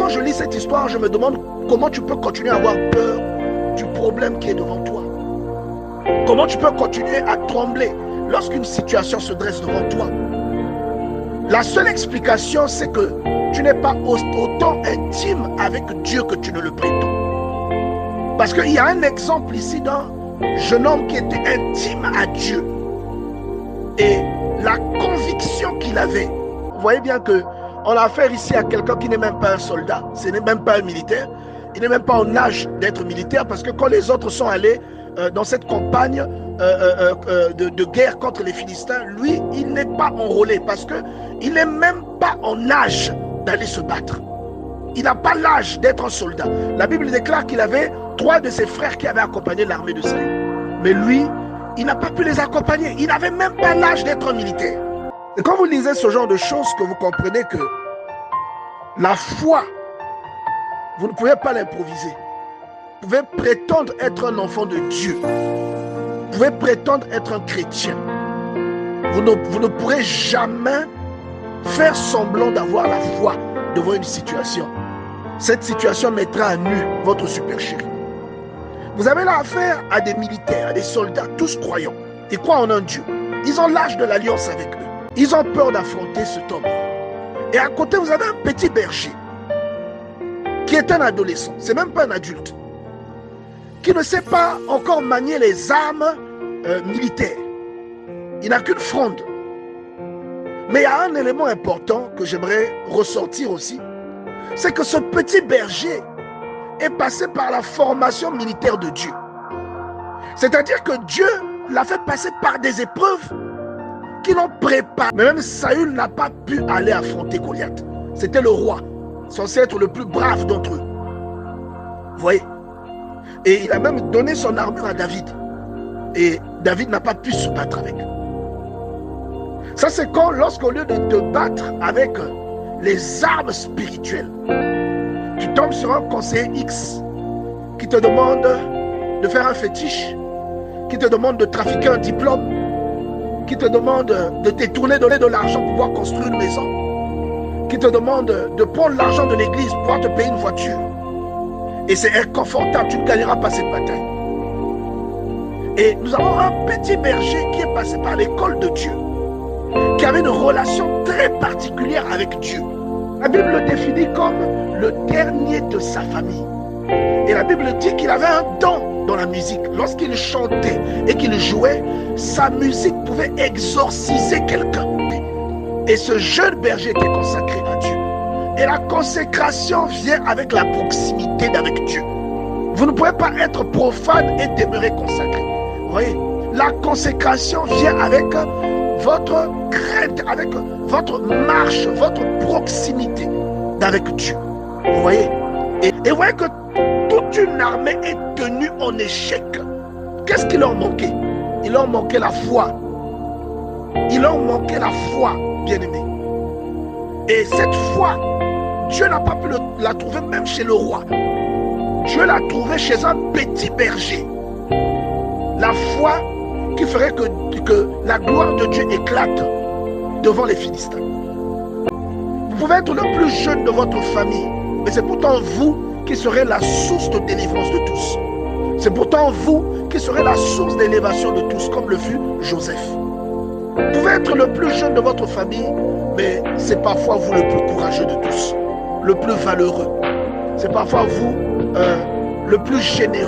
quand je lis cette histoire, je me demande comment tu peux continuer à avoir peur du problème qui est devant toi. Comment tu peux continuer à trembler lorsqu'une situation se dresse devant toi. La seule explication, c'est que tu n'es pas autant intime avec Dieu que tu ne le prétends. Parce qu'il y a un exemple ici d'un jeune homme qui était intime à Dieu. Et la conviction qu'il avait, vous voyez bien qu'on a affaire ici à quelqu'un qui n'est même pas un soldat, ce n'est même pas un militaire, il n'est même pas en âge d'être militaire, parce que quand les autres sont allés dans cette campagne de guerre contre les Philistins, lui, il n'est pas enrôlé, parce qu'il n'est même pas en âge d'aller se battre. Il n'a pas l'âge d'être un soldat. La Bible déclare qu'il avait 3 de ses frères qui avaient accompagné l'armée de Saül. Mais lui, il n'a pas pu les accompagner. Il n'avait même pas l'âge d'être un militaire. Et quand vous lisez ce genre de choses, que vous comprenez que la foi, vous ne pouvez pas l'improviser. Vous pouvez prétendre être un enfant de Dieu. Vous pouvez prétendre être un chrétien. Vous ne pourrez jamais faire semblant d'avoir la foi devant une situation. Cette situation mettra à nu votre super chéri. Vous avez là affaire à des militaires, à des soldats, tous croyants. Ils croient en un Dieu. Ils ont l'âge de l'alliance avec eux. Ils ont peur d'affronter cet homme. Et à côté, vous avez un petit berger qui est un adolescent. C'est même pas un adulte. Qui ne sait pas encore manier les armes militaires. Il n'a qu'une fronde. Mais il y a un élément important que j'aimerais ressortir aussi. C'est que ce petit berger est passé par la formation militaire de Dieu. C'est-à-dire que Dieu l'a fait passer par des épreuves qui l'ont préparé. Mais même Saül n'a pas pu aller affronter Goliath. C'était le roi, censé être le plus brave d'entre eux. Vous voyez? Et il a même donné son armure à David. Et David n'a pas pu se battre avec. Ça, c'est quand, lorsqu'au lieu de te battre avec les armes spirituelles, tu tombes sur un conseiller X qui te demande de faire un fétiche, qui te demande de trafiquer un diplôme, qui te demande de détourner, donner de l'argent pour pouvoir construire une maison, qui te demande de prendre l'argent de l'église pour pouvoir te payer une voiture. Et c'est inconfortable, tu ne gagneras pas cette bataille. Et nous avons un petit berger qui est passé par l'école de Dieu, qui avait une relation très particulière avec Dieu. La Bible le définit comme le dernier de sa famille. Et la Bible dit qu'il avait un don dans la musique. Lorsqu'il chantait et qu'il jouait, sa musique pouvait exorciser quelqu'un. Et ce jeune berger était consacré à Dieu. Et la consécration vient avec la proximité avec Dieu. Vous ne pouvez pas être profane et demeurer consacré. Vous voyez, la consécration vient avec votre crainte, avec votre marche, votre proximité avec Dieu. Vous voyez? Et vous voyez que toute une armée est tenue en échec. Qu'est-ce qui leur manquait? Il leur manquait la foi. Il leur manquait la foi, bien-aimé. Et cette foi, Dieu n'a pas pu la trouver même chez le roi. Dieu l'a trouvée chez un petit berger. La foi qui ferait que la gloire de Dieu éclate devant les Philistins. Vous pouvez être le plus jeune de votre famille, mais c'est pourtant vous qui serez la source de délivrance de tous. C'est pourtant vous qui serez la source d'élévation de tous, comme le fut Joseph. Vous pouvez être le plus jeune de votre famille, mais c'est parfois vous le plus courageux de tous, le plus valeureux. C'est parfois vous le plus généreux.